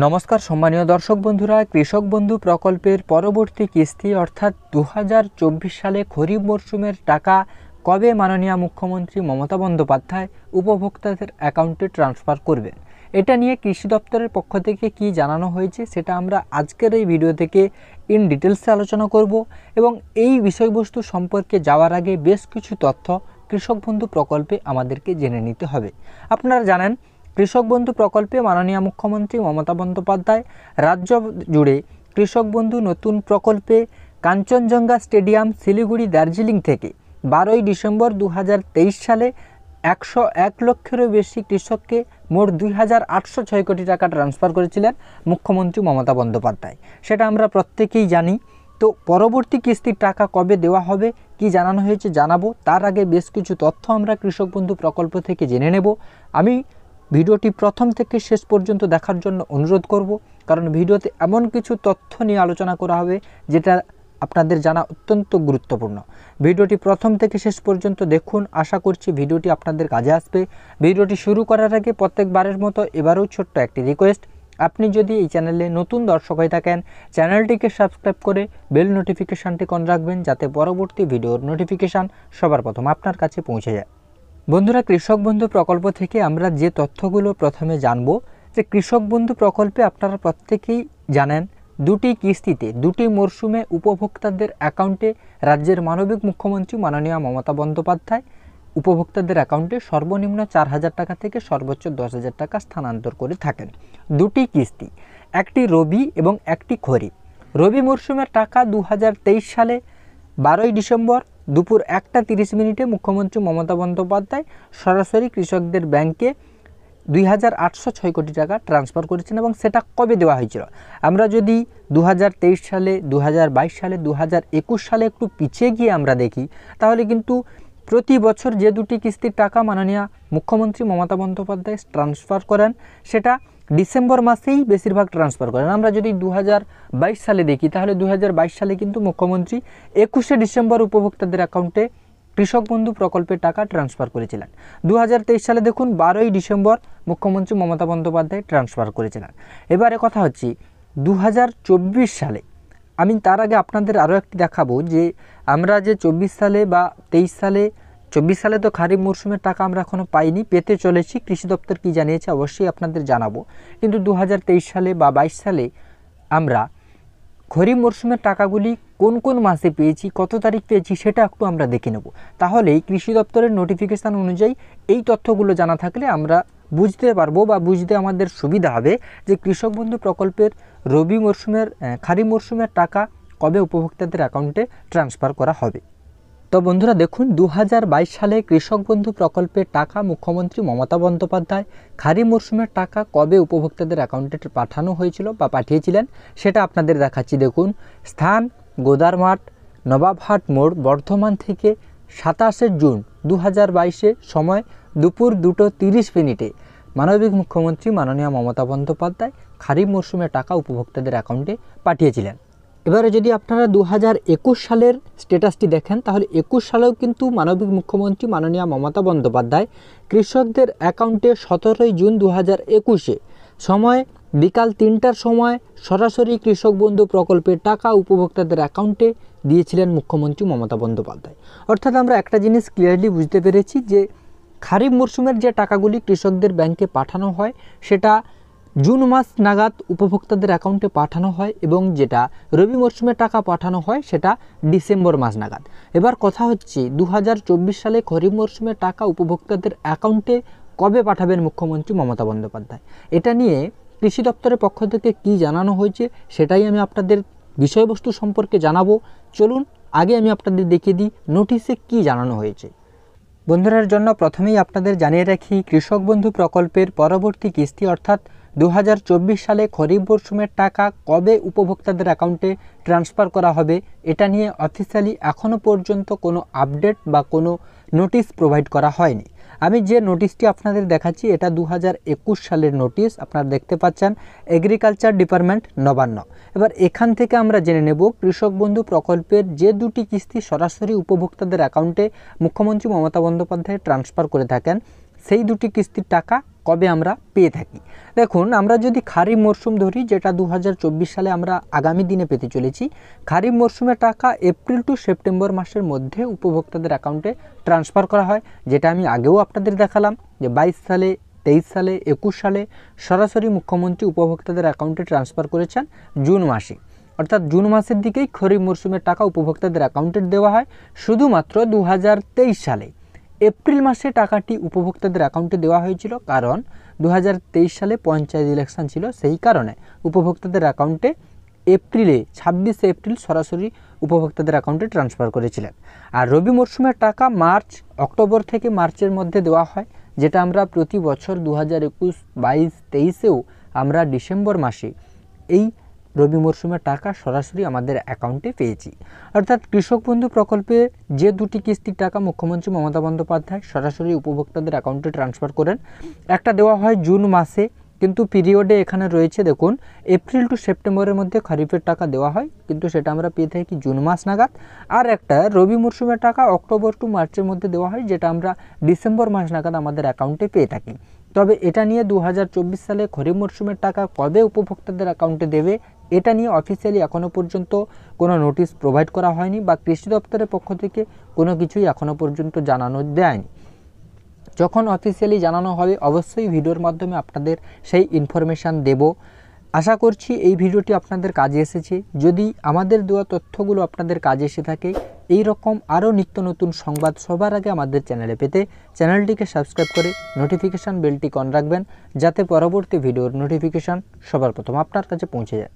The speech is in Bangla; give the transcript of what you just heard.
নমস্কার সম্মানীয় দর্শক বন্ধুরা, কৃষক বন্ধু প্রকল্পের পরবর্তী কিস্তি অর্থাৎ 2024 সালে খরিফ মরশুমের টাকা কবে মাননীয় মুখ্যমন্ত্রী মমতা বন্দ্যোপাধ্যায় উপভোক্তাদের অ্যাকাউন্টে ট্রান্সফার করবেন, এটা নিয়ে কৃষি দপ্তরের পক্ষ থেকে কি জানানো হয়েছে সেটা আমরা আজকের এই ভিডিও থেকে ইন ডিটেলসে আলোচনা করব। এবং এই বিষয়বস্তু সম্পর্কে যাওয়ার আগে বেশ কিছু তথ্য কৃষক বন্ধু প্রকল্পে আমাদেরকে জেনে নিতে হবে। আপনারা জানেন, কৃষক বন্ধু প্রকল্পে মাননীয় মুখ্যমন্ত্রী মমতা বন্দ্যোপাধ্যায় রাজ্য জুড়ে কৃষক বন্ধু নতুন প্রকল্পে কাঞ্চনজঙ্ঘা স্টেডিয়াম শিলিগুড়ি দার্জিলিং থেকে 12ই ডিসেম্বর 2023 সালে 101 লক্ষেরও বেশি কৃষককে মোট 2806 কোটি টাকা ট্রান্সফার করেছিলেন মুখ্যমন্ত্রী মমতা বন্দ্যোপাধ্যায়। সেটা আমরা প্রত্যেকেই জানি। তো পরবর্তী কিস্তির টাকা কবে দেওয়া হবে কি জানানো হয়েছে জানাবো। তার আগে বেশ কিছু তথ্য আমরা কৃষক বন্ধু প্রকল্প থেকে জেনে নেব। আমি ভিডিওটি প্রথম থেকে শেষ পর্যন্ত দেখার জন্য অনুরোধ করব, কারণ ভিডিওতে এমন কিছু তথ্য নিয়ে আলোচনা করা হবে যেটা আপনাদের জানা অত্যন্ত গুরুত্বপূর্ণ। ভিডিওটি প্রথম থেকে শেষ পর্যন্ত দেখুন, আশা করছি ভিডিওটি আপনাদের কাজে আসবে। ভিডিওটি শুরু করার আগে প্রত্যেকবারের মতো এবারেও ছোট্ট একটি রিকোয়েস্ট, আপনি যদি এই চ্যানেলে নতুন দর্শক হয়ে থাকেন চ্যানেলটিকে সাবস্ক্রাইব করে বেল নোটিফিকেশানটি অন রাখবেন, যাতে পরবর্তী ভিডিওর নোটিফিকেশান সবার প্রথম আপনার কাছে পৌঁছে যায়। বন্ধুরা, কৃষক বন্ধু প্রকল্প থেকে আমরা যে তথ্যগুলো প্রথমে জানব, যে কৃষক বন্ধু প্রকল্পে আপনারা প্রত্যেকেই জানেন দুটি কিস্তিতে দুটি মরশুমে উপভোক্তাদের অ্যাকাউন্টে রাজ্যের মানবিক মুখ্যমন্ত্রী মাননীয় মমতা বন্দ্যোপাধ্যায় উপভোক্তাদের অ্যাকাউন্টে সর্বনিম্ন 4,000 টাকা থেকে সর্বোচ্চ 10,000 টাকা স্থানান্তর করে থাকেন। দুটি কিস্তি, একটি রবি এবং একটি খরিফ। রবি মরশুমের টাকা 2023 সালে 12ই ডিসেম্বর দুপুর 1:30 মুখ্যমন্ত্রী মমতা বন্দ্যোপাধ্যায় সরাসরি কৃষকদের ব্যাংকে 2806 কোটি টাকা ট্রান্সফার করেছেন। এবং সেটা কবে দেওয়া হয়েছিল, আমরা যদি 2023 সালে, 2022 সালে, 2021 সালে একটু পিছিয়ে গিয়ে আমরা দেখি, তাহলে কিন্তু প্রতি বছর যে দুটি কিস্তির টাকা মাননীয় মুখ্যমন্ত্রী মমতা বন্দ্যোপাধ্যায় ট্রান্সফার করেন, সেটা ডিসেম্বর মাসেই বেশিরভাগ ট্রান্সফার করেন। আমরা যদি 2022 সালে দেখি, তাহলে 2022 সালে কিন্তু মুখ্যমন্ত্রী 21শে ডিসেম্বর উপভোক্তাদের অ্যাকাউন্টে কৃষক বন্ধু প্রকল্পের টাকা ট্রান্সফার করেছিলেন। 2023 সালে দেখুন 12ই ডিসেম্বর মুখ্যমন্ত্রী মমতা বন্দ্যোপাধ্যায় ট্রান্সফার করেছিলেন। এবারে কথা হচ্ছে 2024 সালে, আমি তার আগে আপনাদের আরও একটি দেখাবো যে আমরা যে 24 সালে বা 23 সালে, 24 সালে তো খারিফ মরশুমের টাকা আমরা এখনও পাইনি, পেতে চলেছি। কৃষি দপ্তর কী জানিয়েছে অবশ্যই আপনাদের জানাবো। কিন্তু 2023 সালে বা 22 সালে আমরা খরিফ মরশুমের টাকাগুলি কোন কোন মাসে পেয়েছি, কত তারিখ পেয়েছি, সেটা একটু আমরা দেখে নেব। তাহলেই কৃষি দপ্তরের নোটিফিকেশান অনুযায়ী এই তথ্যগুলো জানা থাকলে আমরা বুঝতে পারবো বা বুঝতে আমাদের সুবিধা হবে যে কৃষক বন্ধু প্রকল্পের রবি মরশুমের, খারিফ মরশুমের টাকা কবে উপভোক্তাদের অ্যাকাউন্টে ট্রান্সফার করা হবে। তো বন্ধুরা দেখুন, 2022 সালে কৃষক বন্ধু প্রকল্পের টাকা মুখ্যমন্ত্রী মমতা বন্দ্যোপাধ্যায় খারিফ মরশুমের টাকা কবে উপভোক্তাদের অ্যাকাউন্টে পাঠানো হয়েছিল বা পাঠিয়েছিলেন সেটা আপনাদের দেখাচ্ছি। দেখুন, স্থান গোদারমাঠ নবাবহাট মোড় বর্ধমান থেকে 27শে জুন 2022, সময় দুপুর 2:30 মানবিক মুখ্যমন্ত্রী মাননীয় মমতা বন্দ্যোপাধ্যায় খারিফ মরশুমের টাকা উপভোক্তাদের অ্যাকাউন্টে পাঠিয়েছিলেন। এবারে যদি আপনারা 2021 সালের স্ট্যাটাসটি দেখেন, তাহলে 21 সালেও কিন্তু মানবিক মুখ্যমন্ত্রী মাননীয় মমতা বন্দ্যোপাধ্যায় কৃষকদের অ্যাকাউন্টে 17ই জুন 2021, সময় বিকাল 3টার সময় সরাসরি কৃষক বন্ধু প্রকল্পের টাকা উপভোক্তাদের অ্যাকাউন্টে দিয়েছিলেন মুখ্যমন্ত্রী মমতা বন্দ্যোপাধ্যায়। অর্থাৎ আমরা একটা জিনিস ক্লিয়ারলি বুঝতে পেরেছি যে খারিফ মরশুমের যে টাকাগুলি কৃষকদের ব্যাংকে পাঠানো হয় সেটা জুন মাস নাগাদ উপভোক্তাদের অ্যাকাউন্টে পাঠানো হয়, এবং যেটা রবি মরশুমের টাকা পাঠানো হয় সেটা ডিসেম্বর মাস নাগাদ। এবার কথা হচ্ছে 2024 সালে খরিফ মরশুমের টাকা উপভোক্তাদের অ্যাকাউন্টে কবে পাঠাবেন মুখ্যমন্ত্রী মমতা বন্দ্যোপাধ্যায়। এটা নিয়ে কৃষি দপ্তরের পক্ষ থেকে কী জানানো হয়েছে সেটাই আমি আপনাদের বিষয়বস্তু সম্পর্কে জানাবো। চলুন আগে আমি আপনাদের দেখিয়ে দিই নোটিশে কী জানানো হয়েছে। বন্ধুরার জন্য প্রথমেই আপনাদের জানিয়ে রাখি, কৃষক বন্ধু প্রকল্পের পরবর্তী কিস্তি অর্থাৎ 2024 সালে খরিফ মরশুমের টাকা কবে উপভোক্তাদের অ্যাকাউন্টে ট্রান্সফার করা হবে, এটা নিয়ে অফিসিয়ালি এখনও পর্যন্ত কোনো আপডেট বা কোনো নোটিশ প্রোভাইড করা হয়নি। আমি যে নোটিশটি আপনাদের দেখাচ্ছি এটা 2021 সালের নোটিশ, আপনারা দেখতে পাচ্ছেন এগ্রিকালচার ডিপার্টমেন্ট নবান্ন। এবার এখান থেকে আমরা জেনে নেব কৃষক বন্ধু প্রকল্পের যে দুটি কিস্তি সরাসরি উপভোক্তাদের অ্যাকাউন্টে মুখ্যমন্ত্রী মমতা বন্দ্যোপাধ্যায় ট্রান্সফার করে থাকেন, সেই দুটি কিস্তির টাকা কবে আমরা পেয়ে থাকি। দেখুন, আমরা যদি খারিফ মরশুম ধরি, যেটা 2024 সালে আমরা আগামী দিনে পেতে চলেছি, খারিফ মরশুমের টাকা এপ্রিল টু সেপ্টেম্বর মাসের মধ্যে উপভোক্তাদের অ্যাকাউন্টে ট্রান্সফার করা হয়, যেটা আমি আগেও আপনাদের দেখালাম যে 22 সালে, 23 সালে, 21 সালে সরাসরি মুখ্যমন্ত্রী উপভোক্তাদের অ্যাকাউন্টে ট্রান্সফার করেছেন জুন মাসে। অর্থাৎ জুন মাসের দিকেই খরিফ মরশুমের টাকা উপভোক্তাদের অ্যাকাউন্টে দেওয়া হয়। শুধুমাত্র 2023 সালে এপ্রিল মাসে টাকাটি উপভোক্তাদের অ্যাকাউন্টে দেওয়া হয়েছিল, কারণ 2023 সালে পঞ্চায়েত ইলেকশন ছিল, সেই কারণে উপভোক্তাদের অ্যাকাউন্টে এপ্রিলে 26 এপ্রিল সরাসরি উপভোক্তাদের অ্যাকাউন্টে ট্রান্সফার করেছিলেন। আর রবি মরশুমের টাকা অক্টোবর থেকে মার্চের মধ্যে দেওয়া হয়, যেটা আমরা প্রতি বছর 2021, 22, 23-এও আমরা ডিসেম্বর মাসে এই রবি মরশুমের টাকা সরাসরি আমাদের অ্যাকাউন্টে পেয়েছি। অর্থাৎ কৃষক বন্ধু প্রকল্পে যে দুটি কিস্তির টাকা মুখ্যমন্ত্রী মমতা বন্দ্যোপাধ্যায় সরাসরি উপভোক্তাদের অ্যাকাউন্টে ট্রান্সফার করেন, একটা দেওয়া হয় জুন মাসে, কিন্তু পিরিয়ডে এখানে রয়েছে দেখুন এপ্রিল টু সেপ্টেম্বরের মধ্যে খরিফের টাকা দেওয়া হয়, কিন্তু সেটা আমরা পেয়ে থাকি জুন মাস নাগাদ। আর একটা রবি মরশুমের টাকা অক্টোবর টু মার্চের মধ্যে দেওয়া হয়, যেটা আমরা ডিসেম্বর মাস নাগাদ আমাদের অ্যাকাউন্টে পেয়ে থাকি। তবে এটা নিয়ে 2024 সালে খরিফ মরশুমের টাকা কবে উপভোক্তাদের অ্যাকাউন্টে দেবে, এটা নিয়ে অফিসিয়ালি এখনও পর্যন্ত কোনো নোটিশ প্রোভাইড করা হয়নি, বা কৃষি দপ্তরের পক্ষ থেকে কোনো কিছুই এখনও পর্যন্ত জানানো দেয়নি। যখন অফিসিয়ালি জানানো হবে অবশ্যই ভিডিওর মাধ্যমে আপনাদের সেই ইনফরমেশান দেব। আশা করছি এই ভিডিওটি আপনাদের কাজে এসেছে। যদি আমাদের দেওয়া তথ্যগুলো আপনাদের কাজে এসে থাকে, এই রকম আরও নিত্য নতুন সংবাদ সবার আগে আমাদের চ্যানেলে পেতে চ্যানেলটিকে সাবস্ক্রাইব করে নোটিফিকেশান বেলটি অন রাখবেন, যাতে পরবর্তী ভিডিওর নোটিফিকেশান সবার প্রথম আপনার কাছে পৌঁছে যায়।